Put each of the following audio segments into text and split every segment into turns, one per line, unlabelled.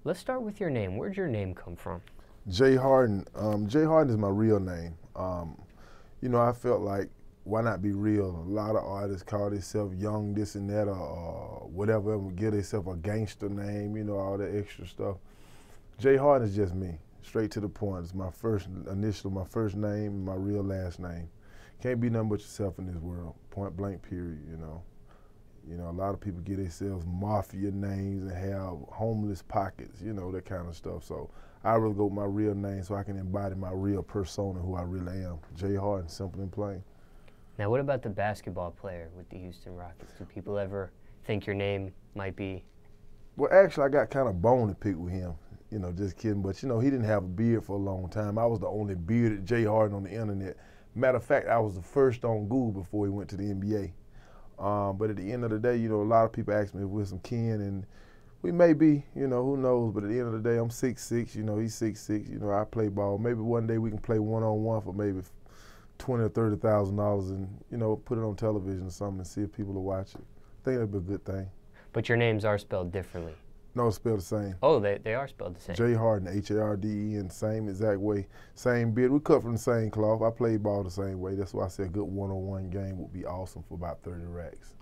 Let's start with your name. Where'd your name come from?
J. Harden. J. Harden is my real name. You know, I felt like, why not be real? A lot of artists call themselves young this and that or whatever, give themselves a gangster name, you know, all that extra stuff. J. Harden is just me, straight to the point. It's my first initial, my first name, and my real last name. Can't be nothing but yourself in this world, point blank period, you know. You know, a lot of people get themselves mafia names and have homeless pockets, you know, that kind of stuff. So I really go with my real name so I can embody my real persona, who I really am. J. Harden, simple and plain.
Now, what about the basketball player with the Houston Rockets? Do people ever think your name might be?
Well, actually, I got kind of bone to pick with him. You know, just kidding. But, you know, he didn't have a beard for a long time. I was the only bearded J. Harden on the internet. Matter of fact, I was the first on Google before he went to the NBA. But at the end of the day, you know, a lot of people ask me if we're some kin, and we may be, you know, who knows. But at the end of the day, I'm 6'6", you know, he's 6'6", you know, I play ball. Maybe one day we can play one-on-one for maybe $20,000 or $30,000 and, you know, put it on television or something and see if people will watch it. I think that'd be a good thing.
But your names are spelled differently.
No, it's spelled the same.
Oh, they are spelled the same.
J. Harden, H-A-R-D-E-N, same exact way. Same beard. We cut from the same cloth. I played ball the same way. That's why I said a good one-on-one game would be awesome for about 30 racks.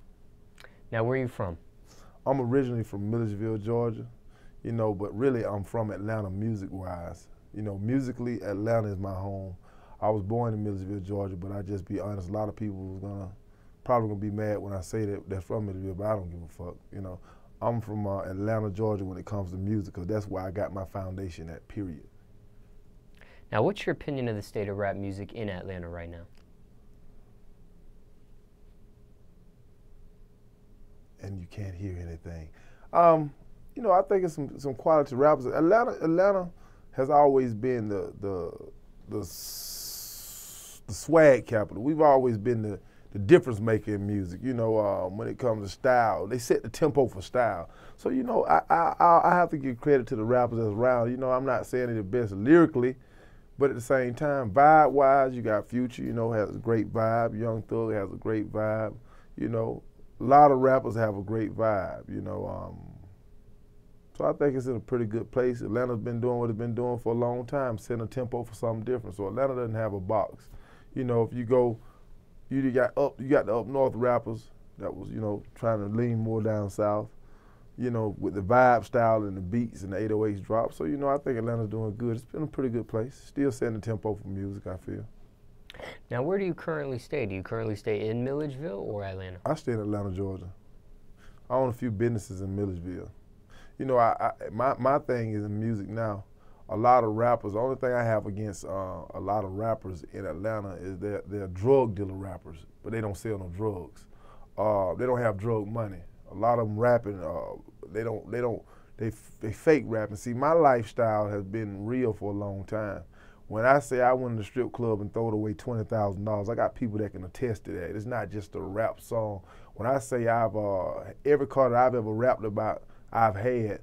Now, where are you from?
I'm originally from Milledgeville, Georgia, you know, but really I'm from Atlanta music-wise. You know, musically, Atlanta is my home. I was born in Milledgeville, Georgia, but I just be honest, a lot of people probably gonna be mad when I say that they're from Milledgeville, but I don't give a fuck, you know. I'm from Atlanta, Georgia when it comes to music, because that's where I got my foundation at, period.
Now, what's your opinion of the state of rap music in Atlanta right now?
And you can't hear anything. You know, I think it's some quality rappers. Atlanta has always been the swag capital. We've always been the difference maker in music. You know, when it comes to style, they set the tempo for style. So you know, I have to give credit to the rappers that's around. You know, I'm not saying they're the best lyrically, but at the same time, vibe-wise, you got Future. You know, has a great vibe. Young Thug has a great vibe. You know, a lot of rappers have a great vibe. You know, so I think it's in a pretty good place. Atlanta's been doing what it's been doing for a long time, setting a tempo for something different. So Atlanta doesn't have a box. You know, if you go, you got the up north rappers that was, you know, trying to lean more down south, you know, with the vibe style and the beats and the 808s drop. So, you know, I think Atlanta's doing good. It's been a pretty good place. Still setting the tempo for music, I feel.
Now, where do you currently stay? Do you currently stay in Milledgeville or Atlanta?
I stay in Atlanta, Georgia. I own a few businesses in Milledgeville. You know, my thing is in music now. A lot of rappers, the only thing I have against a lot of rappers in Atlanta is they're drug dealer rappers, but they don't sell no drugs. They don't have drug money. A lot of them rapping, they fake rapping. See, my lifestyle has been real for a long time. When I say I went to the strip club and throwed away $20,000, I got people that can attest to that. It's not just a rap song. When I say every car that I've ever rapped about, I've had,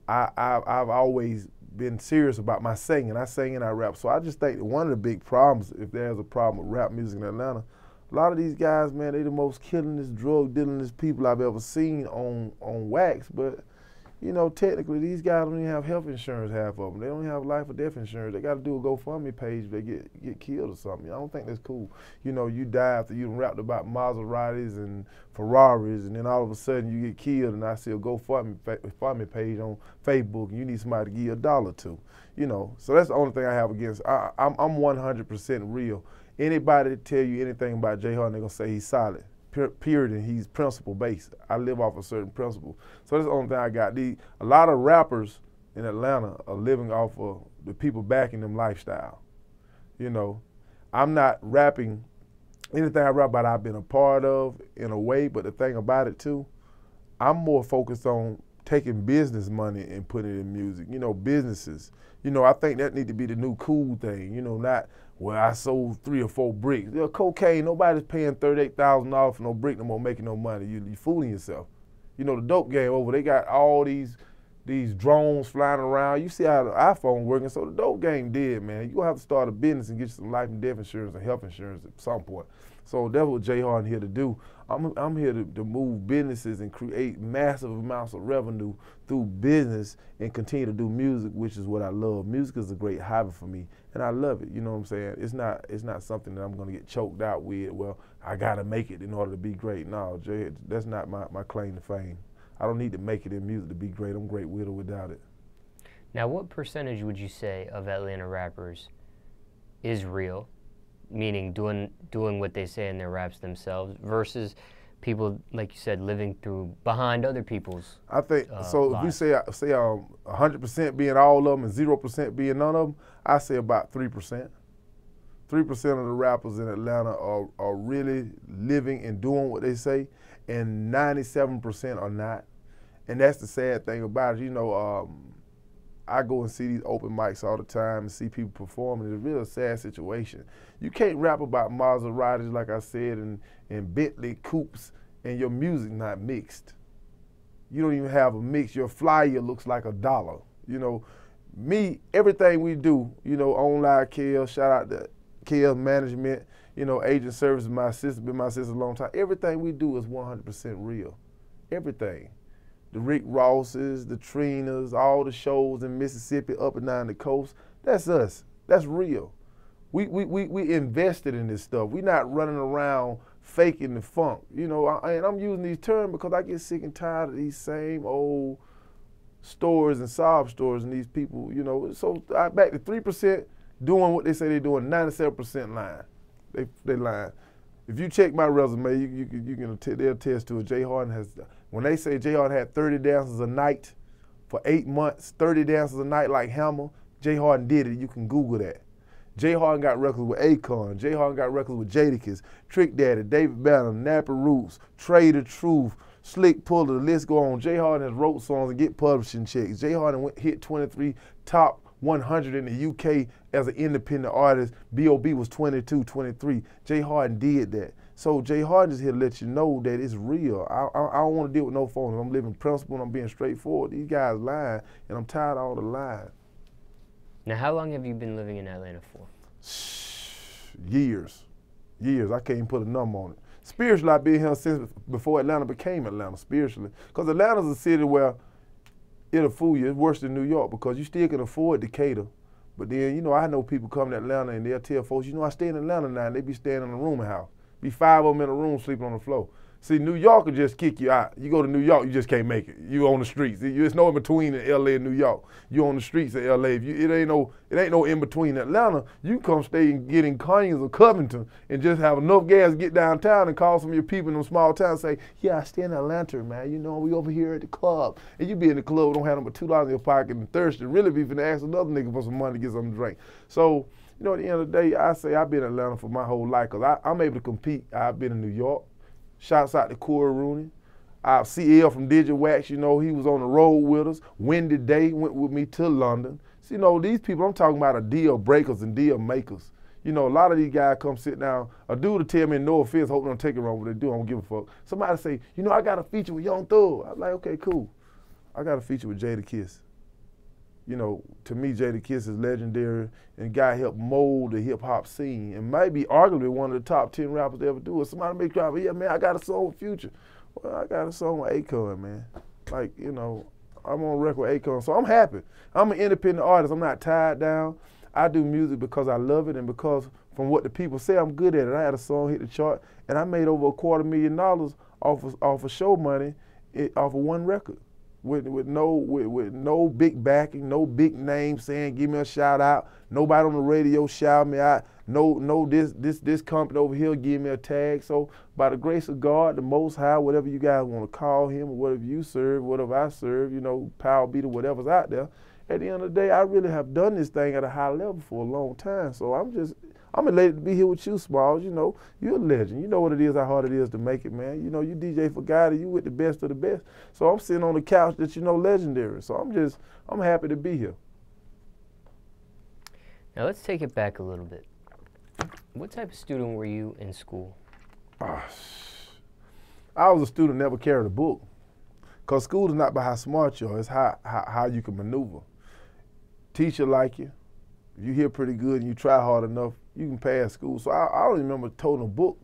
I've always been serious about my singing. I sing and I rap. So I just think that one of the big problems, if there's a problem with rap music in Atlanta, a lot of these guys, man, they the most killingest, drug dealingest people I've ever seen on wax. But, you know, technically these guys don't even have health insurance, half of them. They don't have life or death insurance. They got to do a GoFundMe page if they get killed or something. I don't think that's cool. You know, you die after you rapped about Maseratis and Ferraris, and then all of a sudden you get killed, and I see a GoFundMe page on Facebook, and you need somebody to give you $1 to. You know, so that's the only thing I have against. I'm 100% real. Anybody that tell you anything about J. Harden, they're going to say he's solid. Period, and he's principle-based. I live off a certain principle. So that's the only thing I got. A lot of rappers in Atlanta are living off of the people backing them lifestyle. You know, I'm not rapping, anything I rap about I've been a part of in a way, but the thing about it too, I'm more focused on taking business money and putting it in music. You know, businesses. You know, I think that need to be the new cool thing. You know, not, well, I sold 3 or 4 bricks. You know, cocaine, nobody's paying $38,000 for no brick no more, making no money. You fooling yourself. You know, the dope game over, they got all these these drones flying around. You see how the iPhone working, so the dope game dead, man. You're gonna have to start a business and get you some life and death insurance and health insurance at some point. So that's what J. Harden here to do. I'm here to move businesses and create massive amounts of revenue through business and continue to do music, which is what I love. Music is a great hobby for me, and I love it. You know what I'm saying? It's not something that I'm gonna get choked out with. Well, I gotta make it in order to be great. No, Jay, that's not my claim to fame. I don't need to make it in music to be great. I'm great with or without it.
Now, what percentage would you say of Atlanta rappers is real, meaning doing what they say in their raps themselves, versus people, like you said, living behind other people's?
I think so.
Lives.
If we say 100% being all of them and 0% being none of them, I say about 3%. 3% of the rappers in Atlanta are really living and doing what they say, and 97% are not. And that's the sad thing about it. You know, I go and see these open mics all the time and see people performing. It's a real sad situation. You can't rap about Maseratis, like I said, and Bentley coupes, and your music not mixed. You don't even have a mix. Your flyer looks like $1. You know, me, everything we do, you know, online Kel, shout out to Kel Management, you know, agent services, my assistant, been my assistant a long time. Everything we do is 100% real. Everything. The Rick Rosses, the Trinas, all the shows in Mississippi, up and down the coast, that's us. That's real. We invested in this stuff. We're not running around faking the funk. You know, and I'm using these terms because I get sick and tired of these same old stories and sob stories and these people, you know. So I back to 3% doing what they say they're doing, 97% lying. They lying. If you check my resume, they'll attest to it. J. Harden has, when they say J. Harden had 30 dances a night for 8 months, 30 dances a night like Hammer, J. Harden did it. You can Google that. J. Harden got records with Akon. J. Harden got records with Jadakiss, Trick Daddy, David Banner, Nappy Roots, Trey the Truth, Slick Puller, the list go on. J. Harden has wrote songs and get publishing checks. J. Harden hit 23 top 100 in the UK as an independent artist. B.O.B. was 22, 23. J. Harden did that. So J. Harden is here to let you know that it's real. I don't want to deal with no phones. I'm living principle and I'm being straightforward. These guys lying, and I'm tired of all the lying.
Now, how long have you been living in Atlanta for?
Years. I can't even put a number on it. Spiritually, I've been here since before Atlanta became Atlanta, spiritually. Because Atlanta's a city where it'll fool you. It's worse than New York because you still can afford Decatur. But then, you know, I know people come to Atlanta and they'll tell folks, you know, I stay in Atlanta now, and they be staying in a rooming house. Be 5 of them in a room sleeping on the floor. See, New York will just kick you out. You go to New York, you just can't make it. You on the streets. There's no in between in LA and New York. You on the streets of LA. It ain't no in between. Atlanta, you come stay and get in Conyers or Covington and just have enough gas to get downtown and call some of your people in them small towns and say, yeah, I stay in Atlanta, man. You know, we over here at the club. And you be in the club, don't have no but $2 in your pocket and thirsty. Really be finna ask another nigga for some money to get something to drink. So, you know, at the end of the day, I say I've been in Atlanta for my whole life because I'm able to compete. I've been in New York. Shouts out to Corey Rooney. CL from j.u.s.t.i.c.e, you know, he was on the road with us. Wendy Day went with me to London. So, you know, these people, I'm talking about are deal breakers and deal makers. You know, a lot of these guys come sit down. A dude will tell me, no offense, hope they don't take it wrong, what they do, I don't give a fuck. Somebody say, you know, I got a feature with Young Thug. I'm like, okay, cool. I got a feature with Jadakiss. You know, to me, Jadakiss is legendary and guy helped mold the hip hop scene and might be arguably one of the top 10 rappers to ever do it. Somebody may cry, yeah, man, I got a song with Future. Well, I got a song with Akon, man. Like, you know, I'm on record with Akon, so I'm happy. I'm an independent artist. I'm not tied down. I do music because I love it and because from what the people say, I'm good at it. I had a song hit the chart and I made over $250,000 off of show money off of one record. With no big backing, no big name saying give me a shout out, nobody on the radio shout me out, no this company over here give me a tag. So by the grace of God, the Most High, whatever you guys want to call him, or whatever you serve, whatever I serve, you know, power be to whatever's out there. At the end of the day, I really have done this thing at a high level for a long time. So I'm elated to be here with you, Smallz. You know, you're a legend. You know what it is, how hard it is to make it, man. You know, you DJ for God and you with the best of the best. So I'm sitting on the couch that you know legendary. So I'm happy to be here.
Now let's take it back a little bit. What type of student were you in school?
I was a student, never carried a book. Because school is not about how smart you are, it's how you can maneuver. Teacher like you. If you hear pretty good and you try hard enough, you can pass school. So I don't remember toting a book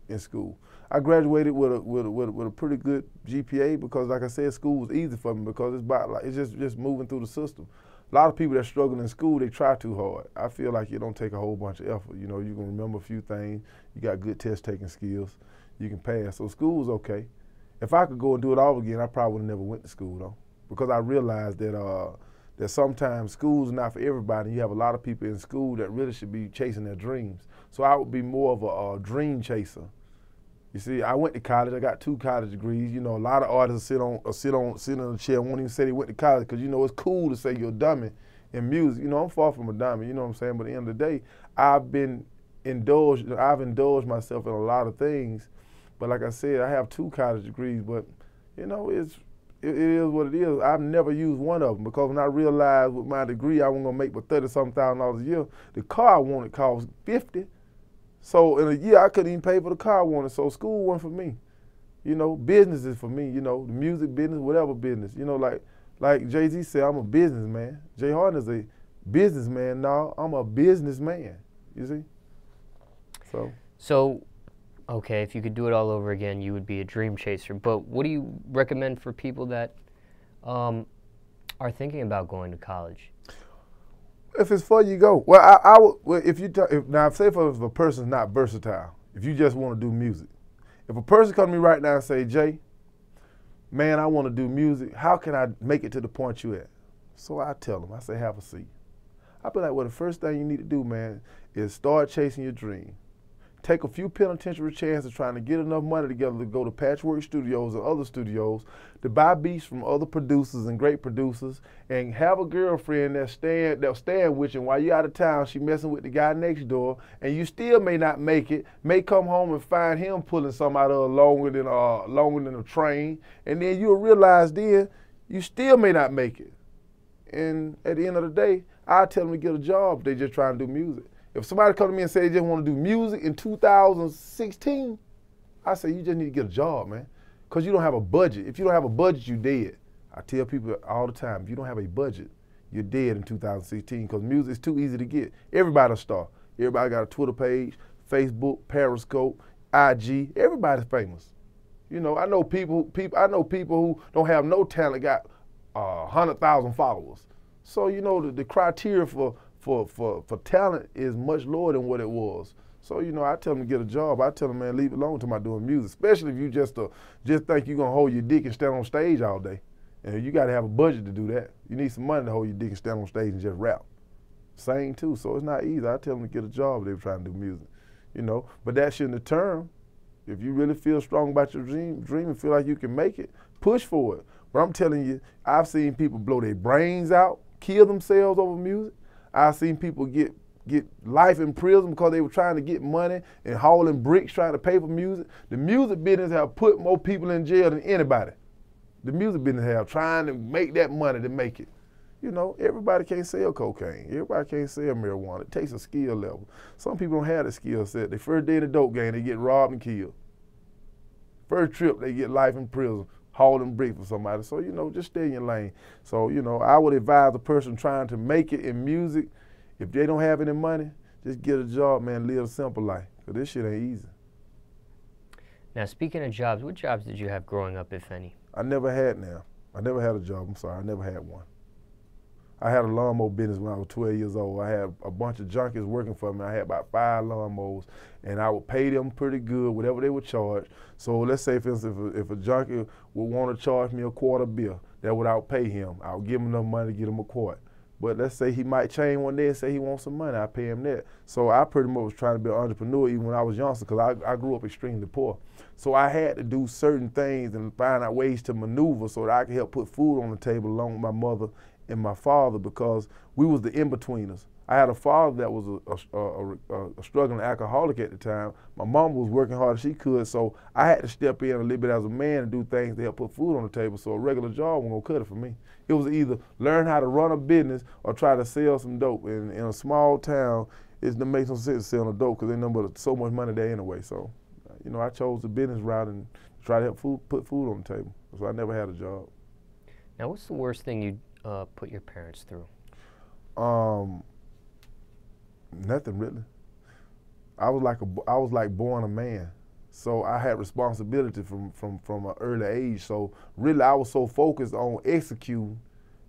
in school. I graduated with a pretty good GPA because, like I said, school was easy for me because it's just moving through the system. A lot of people that struggle in school, they try too hard. I feel like it don't take a whole bunch of effort. You know, you can remember a few things. You got good test-taking skills. You can pass. So school was okay. If I could go and do it all again, I probably would have never went to school though, because I realized that sometimes school's not for everybody. You have a lot of people in school that really should be chasing their dreams. So I would be more of a dream chaser. You see, I went to college. I got 2 college degrees. You know, a lot of artists sit in a chair and won't even say they went to college because, you know, it's cool to say you're a dummy in music. You know, I'm far from a dummy, you know what I'm saying? But at the end of the day, I've indulged myself in a lot of things. But like I said, I have 2 college degrees, but, you know, it is what it is. I've never used one of them because when I realized with my degree I wasn't going to make but $30-something thousand a year, the car I wanted cost $50,000. So in a year, I couldn't even pay for the car I wanted. So school wasn't for me. You know, business is for me. You know, the music business, whatever business. You know, like Jay-Z said, I'm a businessman. Jay Harden is a businessman. No, I'm a businessman. You see?
So, okay, if you could do it all over again, you would be a dream chaser. But what do you recommend for people that are thinking about going to college?
If it's for you, go. Well, now say if a person's not versatile, if you just want to do music. If a person come to me right now and say, Jay, man, I want to do music, how can I make it to the point you at? So I tell them, I say, have a seat. I be like, well, the first thing you need to do, man, is start chasing your dream. Take a few penitentiary chances trying to get enough money together to go to Patchwork Studios and other studios, to buy beats from other producers and great producers, and have a girlfriend that'll stand with you. And while you're out of town, she messing with the guy next door, and you still may not make it, may come home and find him pulling something out of her longer than a train, and then you'll realize then you still may not make it. And at the end of the day, I tell them to get a job if they just trying to do music. If somebody come to me and say they just want to do music in 2016, I say you just need to get a job, man, because you don't have a budget. If you don't have a budget, you dead. I tell people all the time, if you don't have a budget, you're dead in 2016 because music is too easy to get. Everybody's a star. Everybody got a Twitter page, Facebook, Periscope, IG. Everybody's famous. You know, I know people who don't have no talent got 100,000 followers. So you know the criteria for talent is much lower than what it was. So, you know, I tell them to get a job. I tell them, man, leave it alone till I'm doing music, especially if you just think you're going to hold your dick and stand on stage all day. And you got to have a budget to do that. You need some money to hold your dick and stand on stage and just rap. Sing, too, so it's not easy. I tell them to get a job if they're trying to do music, you know. But that shouldn't deter them. If you really feel strong about your dream and feel like you can make it, push for it. But I'm telling you, I've seen people blow their brains out, kill themselves over music. I've seen people get life in prison because they were trying to get money and hauling bricks trying to pay for music. The music business have put more people in jail than anybody. The music business have trying to make that money to make it. You know, everybody can't sell cocaine. Everybody can't sell marijuana. It takes a skill level. Some people don't have the skill set. Their first day in the dope game, they get robbed and killed. First trip, they get life in prison, hauling bricks for somebody. So, you know, just stay in your lane. So, you know, I would advise a person trying to make it in music, if they don't have any money, just get a job, man, live a simple life, because this shit ain't easy.
Now, speaking of jobs, what jobs did you have growing up, if any?
I never had a job, I'm sorry, I never had one. I had a lawnmower business when I was 12 years old. I had a bunch of junkies working for me. I had about 5 lawnmowers, and I would pay them pretty good, whatever they would charge. So let's say, for instance, if a junkie would want to charge me a quarter bill, that would outpay him. I would give him enough money to get him a quart. But let's say he might change one day and say he wants some money, I pay him that. So I pretty much was trying to be an entrepreneur even when I was youngster, because I grew up extremely poor. So I had to do certain things and find out ways to maneuver so that I could help put food on the table along with my mother and my father, because we was the in-betweeners. I had a father that was a struggling alcoholic at the time. My mom was working hard as she could, so I had to step in a little bit as a man and do things to help put food on the table, so a regular job wasn't gonna cut it for me. It was either learn how to run a business or try to sell some dope. And in a small town, it doesn't make no sense selling dope because there's nothing but so much money there anyway. So, you know, I chose the business route and try to help put food on the table. So I never had a job.
Now, what's the worst thing you put your parents through?
Nothing really. I was like born a man, so I had responsibility from an early age. So really, I was so focused on executing.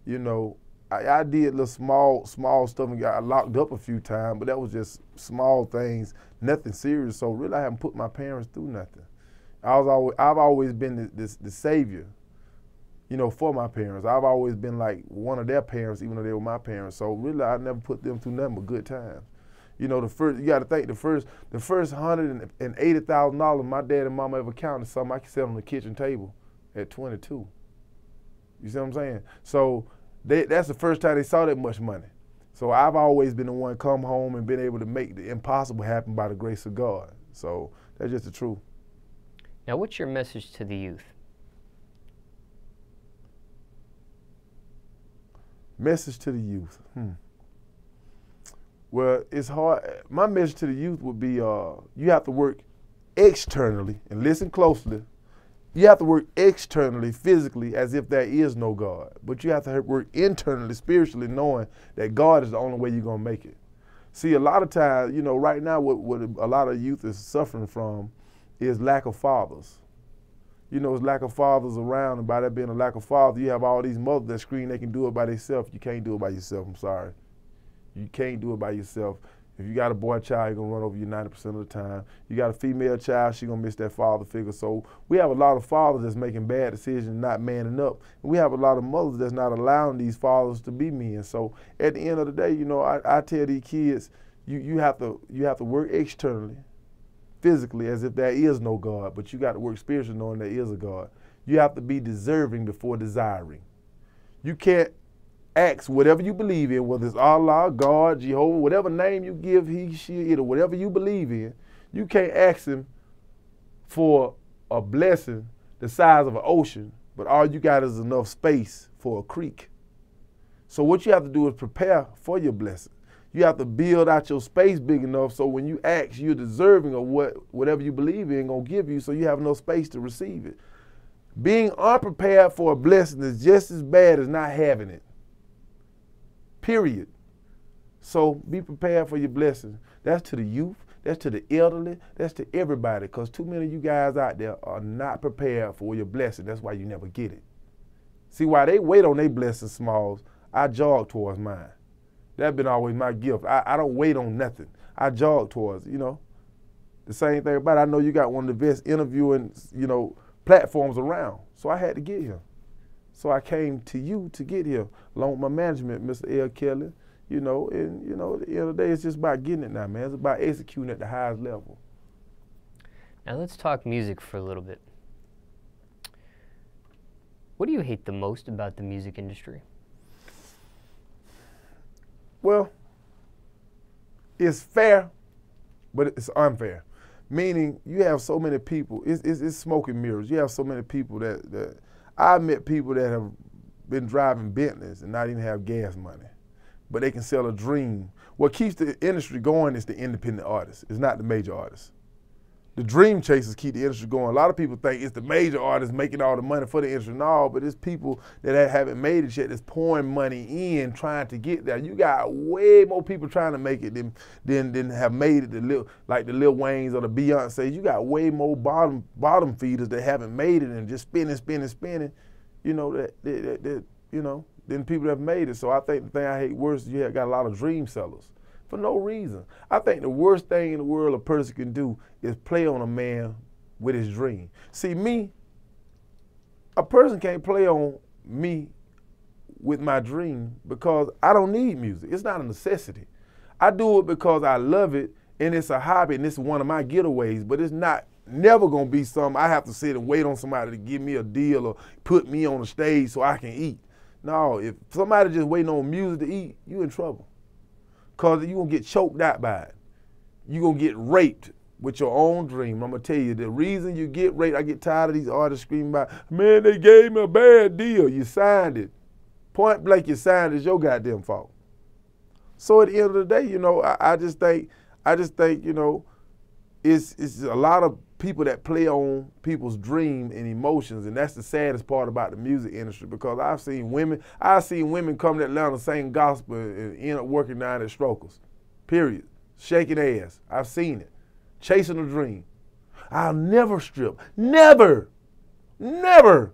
You know, I did little small stuff and got locked up a few times, but that was just small things, nothing serious. So really, I haven't put my parents through nothing. I've always been the savior, you know, for my parents. I've always been like one of their parents, even though they were my parents. So really, I never put them through nothing but good times. You know, you got to think the first $180,000 my dad and mama ever counted something I could sit on the kitchen table at 22. You see what I'm saying? So that's the first time they saw that much money. So I've always been the one to come home and been able to make the impossible happen by the grace of God. So that's just the truth.
Now, what's your message to the youth?
Message to the youth. Well, it's hard. My message to the youth would be you have to work externally, and listen closely. You have to work externally, physically, as if there is no God. But you have to work internally, spiritually, knowing that God is the only way you're going to make it. See, a lot of times, you know, right now what a lot of youth is suffering from is lack of fathers. You know, it's lack of fathers around, and by that being a lack of fathers, you have all these mothers that scream they can do it by themselves. You can't do it by yourself, I'm sorry. You can't do it by yourself. If you got a boy child, he's going to run over you 90% of the time. You got a female child, she's going to miss that father figure. So we have a lot of fathers that's making bad decisions, not manning up. And we have a lot of mothers that's not allowing these fathers to be men. So at the end of the day, you know, I tell these kids, you have to work externally, physically, as if there is no God, but you got to work spiritually knowing there is a God. You have to be deserving before desiring. You can't ask whatever you believe in, whether it's Allah, God, Jehovah, whatever name you give he, she, it, or whatever you believe in, you can't ask him for a blessing the size of an ocean, but all you got is enough space for a creek. So what you have to do is prepare for your blessing. You have to build out your space big enough so when you ask, you're deserving of whatever you believe in gonna give you, so you have enough space to receive it. Being unprepared for a blessing is just as bad as not having it. Period. So be prepared for your blessings. That's to the youth, that's to the elderly, that's to everybody, because too many of you guys out there are not prepared for your blessing. That's why you never get it. See, while they wait on their blessings, Smallz, I jog towards mine. That's been always my gift. I don't wait on nothing. I jog towards, you know. The same thing about it. I know you got one of the best interviewing, you know, platforms around. So I had to get here. So I came to you to get here, along with my management, Mr. L. Kelly, you know, and, you know, at the end of the day, it's just about getting it now, man. It's about executing at the highest level.
Now let's talk music for a little bit. What do you hate the most about the music industry?
Well, it's fair, but it's unfair. Meaning, you have so many people, it's smoke and mirrors. You have so many people that I met people that have been driving Bentleys and not even have gas money, but they can sell a dream. What keeps the industry going is the independent artists. It's not the major artists. The dream chasers keep the industry going. A lot of people think it's the major artists making all the money for the industry. No, but it's people that haven't made it yet that's pouring money in trying to get there. You got way more people trying to make it than have made it, like the Lil Waynes or the Beyoncés. You got way more bottom feeders that haven't made it and just spinning, you know, that you know, than people that have made it. So I think the thing I hate worse is you got a lot of dream sellers. For no reason. I think the worst thing in the world a person can do is play on a man with his dream. See, me, a person can't play on me with my dream because I don't need music. It's not a necessity. I do it because I love it and it's a hobby and it's one of my getaways, but it's never gonna be something I have to sit and wait on somebody to give me a deal or put me on the stage so I can eat. No, if somebody just waiting on music to eat, you in trouble. Because you're going to get choked out by it. You're going to get raped with your own dream. I'm going to tell you, the reason you get raped, I get tired of these artists screaming about, man, they gave me a bad deal. You signed it. Point blank, you signed it. It's your goddamn fault. So at the end of the day, you know, I just think, you know, it's a lot of people that play on people's dream and emotions, and that's the saddest part about the music industry, because I've seen women come to Atlanta sing gospel and end up working down at Strokers, period, shaking ass. I've seen it, chasing a dream. I'll never strip, never. 5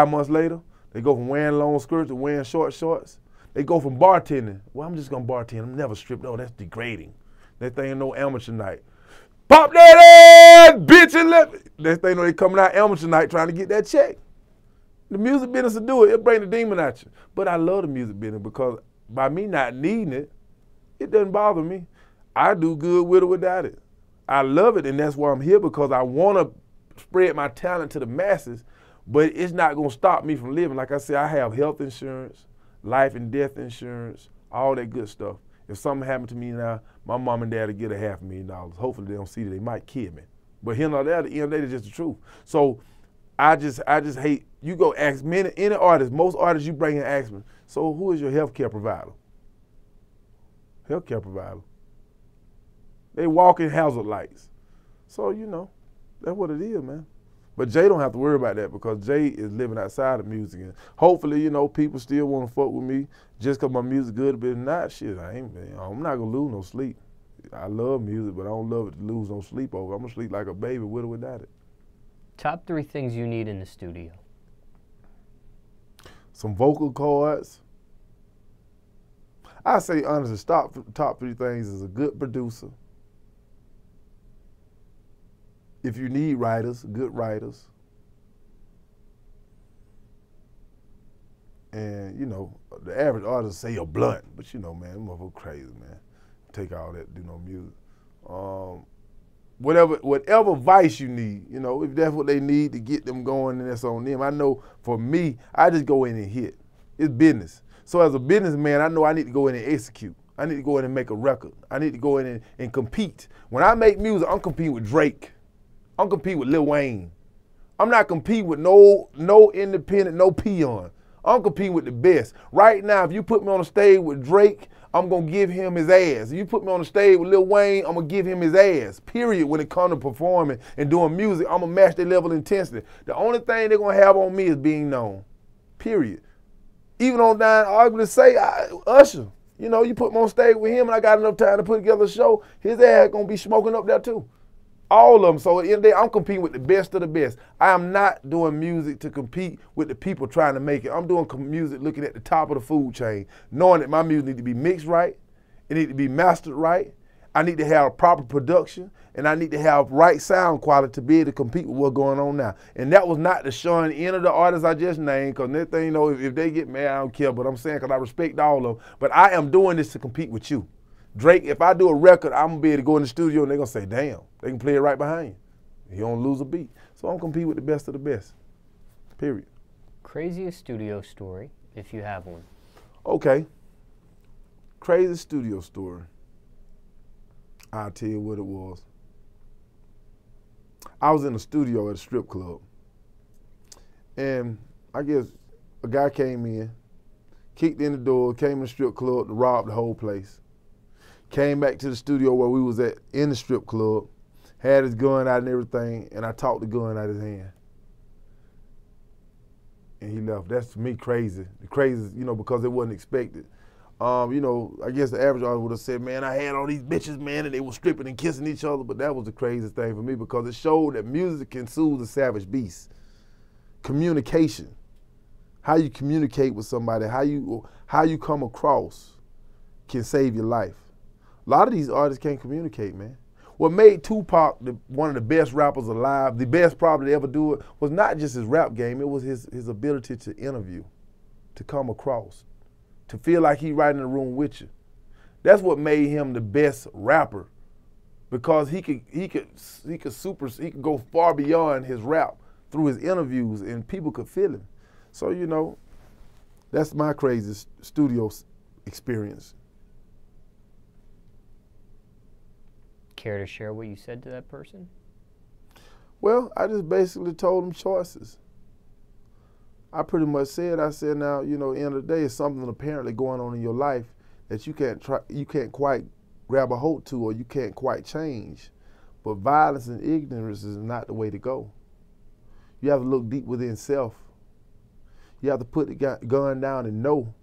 months later, they go from wearing long skirts to wearing short shorts. They go from bartending. Well, I'm just gonna bartend. I'm never stripped. Oh, that's degrading. That thing ain't no amateur night. Pop that ass, bitch, and let me. Next thing you know, they coming out amateur night trying to get that check. The music business will do it. It'll bring the demon at you. But I love the music business because by me not needing it, it doesn't bother me. I do good with or without it. I love it, and that's why I'm here, because I want to spread my talent to the masses, but it's not going to stop me from living. Like I said, I have health insurance, life and death insurance, all that good stuff. If something happened to me now, my mom and dad will get $500,000. Hopefully they don't see that. They might kill me. But here and there, at the end of the day, it's just the truth. So I just hate, you go ask any artist, most artists you bring in ask me, so who is your healthcare provider? Healthcare provider. They walk in hazard lights. So, you know, that's what it is, man. But Jay don't have to worry about that, because Jay is living outside of music. And hopefully, you know, people still want to fuck with me just because my music good, but if not, shit, I'm not going to lose no sleep. I love music, but I don't love it to lose no sleep over. I'm going to sleep like a baby with or without it.
Top 3 things you need in the studio.
Some vocal cords. I say honestly, top 3 things is a good producer. If you need writers, good writers. And, you know, the average artist say you're blunt, but you know, man, them motherfuckers crazy, man. Take all that, do no music. Whatever vice you need, you know, if that's what they need to get them going, then that's on them. I know for me, I just go in and hit. It's business. So as a businessman, I know I need to go in and execute. I need to go in and make a record. I need to go in and compete. When I make music, I'm competing with Drake. I'm competing with Lil Wayne. I'm not competing with no independent, no peon. I'm competing with the best. Right now, if you put me on a stage with Drake, I'm going to give him his ass. If you put me on a stage with Lil Wayne, I'm going to give him his ass. Period. When it comes to performing and doing music, I'm going to match their level of intensity. The only thing they're going to have on me is being known. Period. Even on down, arguably say, Usher. You know, you put me on stage with him and I got enough time to put together a show, his ass going to be smoking up there too. All of them. So at the end of the day, I'm competing with the best of the best. I am not doing music to compete with the people trying to make it. I'm doing music looking at the top of the food chain, knowing that my music need to be mixed right, it need to be mastered right, I need to have proper production, and I need to have right sound quality to be able to compete with what's going on now. And that was not to shun any of the artists I just named, because that thing, you know, if they get mad, I don't care, but I'm saying because I respect all of them. But I am doing this to compete with you. Drake, if I do a record, I'm going to be able to go in the studio and they're going to say, damn, they can play it right behind you. You don't lose a beat. So I'm competing with the best of the best, period.
Craziest studio story, if you have one.
Okay. Craziest studio story. I'll tell you what it was. I was in the studio at a strip club. And I guess a guy came in, kicked in the door, came in the strip club to rob the whole place. Came back to the studio where we was at in the strip club, had his gun out and everything, and I talked the gun out of his hand. And he left. That's to me crazy. The craziest, you know, because it wasn't expected. You know, I guess the average artist would have said, man, I had all these bitches, man, and they were stripping and kissing each other, but that was the craziest thing for me, because it showed that music can soothe the savage beast. Communication. How you communicate with somebody, how you come across can save your life. A lot of these artists can't communicate, man. What made Tupac one of the best rappers alive, the best probably to ever do it, was not just his rap game, it was his ability to interview, to come across, to feel like he right in the room with you. That's what made him the best rapper, because he could go far beyond his rap through his interviews, and people could feel him. So, you know, that's my craziest studio experience.
Care to share what you said to that person?
Well, I just basically told them choices. I pretty much said, now, you know, at the end of the day, it's something apparently going on in your life that you can't quite grab a hold to, or you can't quite change. But violence and ignorance is not the way to go. You have to look deep within self. You have to put the gun down and know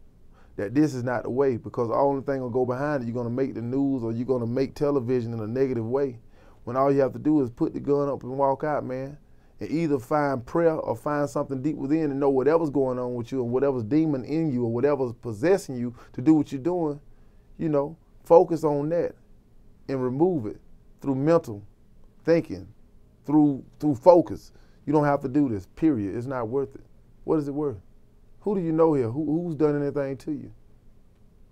that this is not the way, because the only thing will go behind it, you're going to make the news or you're going to make television in a negative way, when all you have to do is put the gun up and walk out, man, and either find prayer or find something deep within and know whatever's going on with you and whatever's demon in you or whatever's possessing you to do what you're doing, you know, focus on that and remove it through mental thinking, through focus. You don't have to do this, period. It's not worth it. What is it worth? Who do you know here? Who's done anything to you?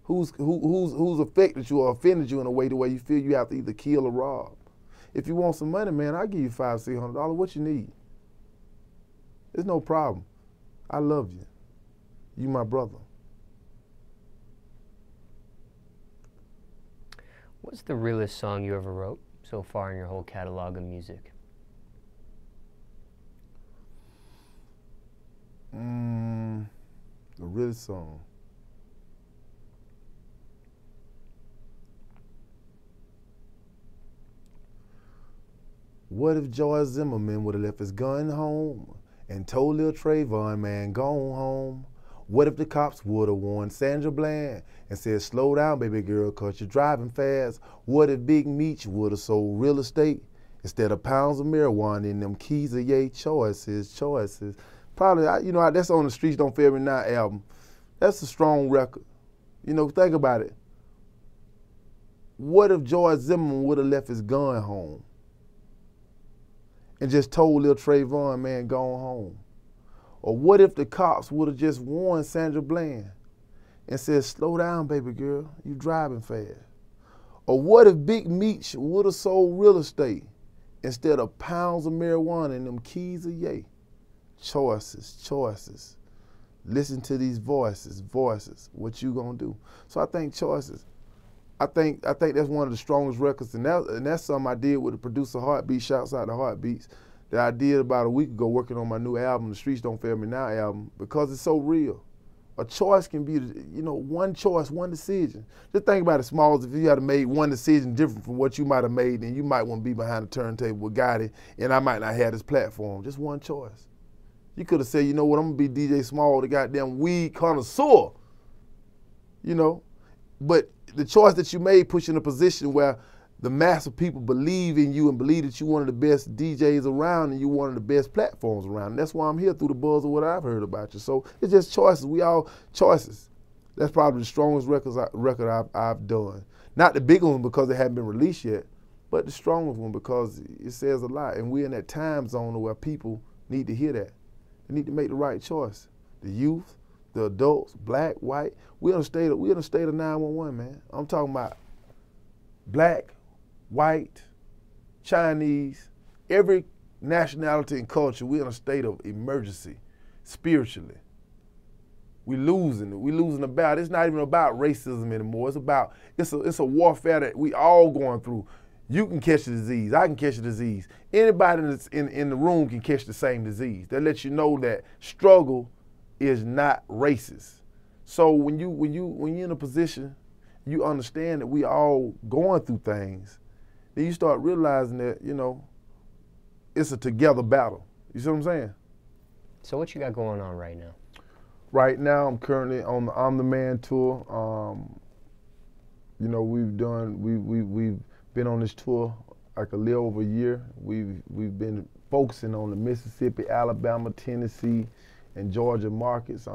Who's affected you or offended you in a way the way you feel you have to either kill or rob? If you want some money, man, I'll give you $500-$600. What you need? It's no problem. I love you. You my brother.
What's the realest song you ever wrote so far in your whole catalog of music?
The realest song. What if George Zimmerman would have left his gun home and told Lil Trayvon, man, gone home? What if the cops would have warned Sandra Bland and said, slow down, baby girl, 'cause you're driving fast? What if Big Meech would have sold real estate instead of pounds of marijuana in them keys of yay choices? Probably, that's on the Streets Don't Fail Me Now album. That's a strong record. You know, think about it. What if George Zimmerman would have left his gun home and just told Lil Trayvon, man, gone home? Or what if the cops would have just warned Sandra Bland and said, slow down, baby girl, you driving fast? Or what if Big Meech would have sold real estate instead of pounds of marijuana in them keys of yay? Choices. Listen to these voices. What you gonna do? So I think choices. I think that's one of the strongest records, and that's something I did with the producer Heartbeat. Shouts out to Heartbeats, that I did about a week ago, working on my new album, The Streets Don't Fail Me Now album, because it's so real. A choice can be, one choice, one decision. Just think about it, Smallz. If you had made one decision different from what you might have made, then you might want to be behind the turntable with Gotti, and I might not have this platform. Just one choice. You could have said, you know what, I'm going to be DJ Smallz, the goddamn weed connoisseur. But the choice that you made puts you in a position where the mass of people believe in you and believe that you're one of the best DJs around and you're one of the best platforms around. And that's why I'm here, through the buzz of what I've heard about you. So it's just choices. We all choices. That's probably the strongest record I've done. Not the big one because it hadn't been released yet, but the strongest one because it says a lot. And we're in that time zone where people need to hear that. They need to make the right choice. The youth, the adults, black, white. We're in a state of 911, man. I'm talking about black, white, Chinese, every nationality and culture. We're in a state of emergency spiritually. We losing the battle. It's not even about racism anymore. It's a warfare that we all going through. You can catch the disease. I can catch the disease. Anybody that's in the room can catch the same disease. That lets you know that struggle is not racist. So when you're in a position, you understand that we all going through things, then you start realizing that, it's a together battle. You see what I'm saying?
So what you got going on right now?
Right now, I'm currently on the I'm the Man tour. We've been on this tour like a little over a year. We've been focusing on the Mississippi, Alabama, Tennessee, and Georgia markets.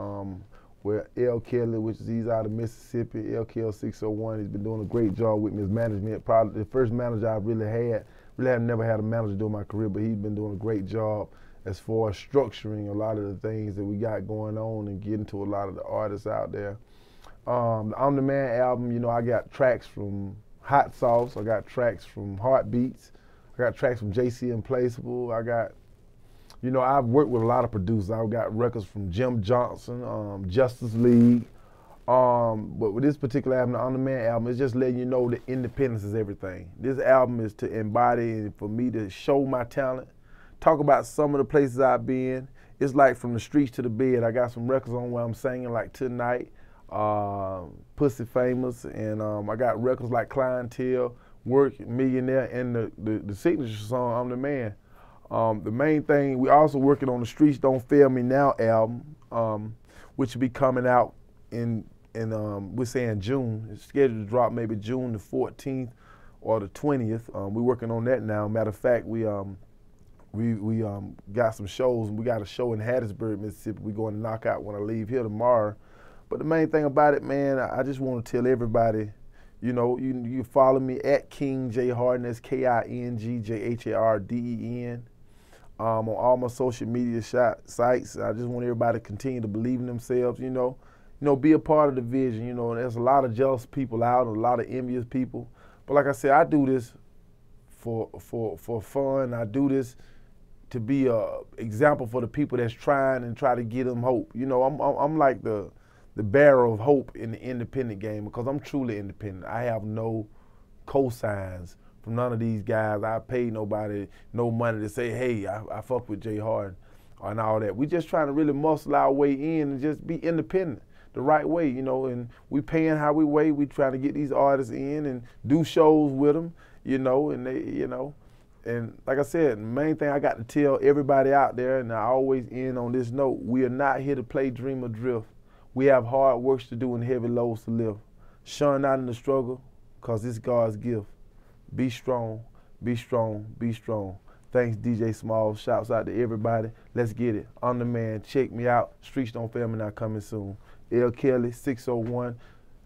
Where L. Kelly, he's out of Mississippi, LKL 601, he's been doing a great job with me as management. Probably the first manager I really had. Really have never had a manager during my career, but he's been doing a great job as far as structuring a lot of the things that we got going on and getting to a lot of the artists out there. The I'm the Man album, I got tracks from Hot Sauce, I got tracks from Heartbeats, I got tracks from JC Implacable, I've worked with a lot of producers. I've got records from Jim Johnson, Justice League. But with this particular album, the On The Man album, it's just letting you know that independence is everything. This album is to embody and for me to show my talent, talk about some of the places I've been. It's like from the streets to the bed. I got some records on where I'm singing like Tonight, Pussy Famous, and I got records like Clientele, Work, Millionaire, and the signature song, I'm the Man. The main thing, we also working on the Streets Don't Fail Me Now album, which will be coming out in we're saying June. It's scheduled to drop maybe June the 14th or the 20th. We're working on that now. Matter of fact, we got some shows. We got a show in Hattiesburg, Mississippi. We're going to knock out when I leave here tomorrow. But the main thing about it, man, I just want to tell everybody, you know, you follow me at King J Harden. That's KingJHarden. On all my social media sites. I just want everybody to continue to believe in themselves, you know, be a part of the vision. You know, there's a lot of jealous people out, a lot of envious people. But like I said, I do this for fun. I do this to be a example for the people that's trying and try to give them hope. You know, I'm like the bearer of hope in the independent game because I'm truly independent. I have no cosigns from none of these guys. I paid nobody no money to say, hey, I fuck with J Harden and all that. We just trying to really muscle our way in and just be independent the right way, you know, and we paying how we weigh. We trying to get these artists in and do shows with them, you know, and they, you know, and like I said, the main thing I got to tell everybody out there, and I always end on this note, we are not here to play dream or drift. We have hard works to do and heavy loads to lift. Shun not in the struggle, cause it's God's gift. Be strong, be strong, be strong. Thanks, DJ Smallz. Shouts out to everybody. Let's get it. I'm the Man. Check me out. Streets Don't Fail Me Now coming soon. L. Kelly, 601.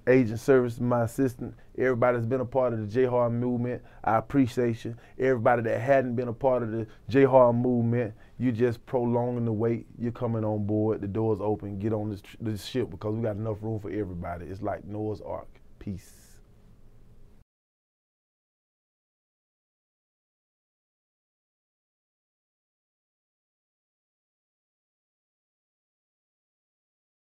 Agent Service, my assistant. Everybody that's been a part of the J Harden movement, I appreciate you. Everybody that hadn't been a part of the J Harden movement, you just prolonging the wait. You're coming on board. The door's open. Get on this ship because we got enough room for everybody. It's like Noah's Ark. Peace.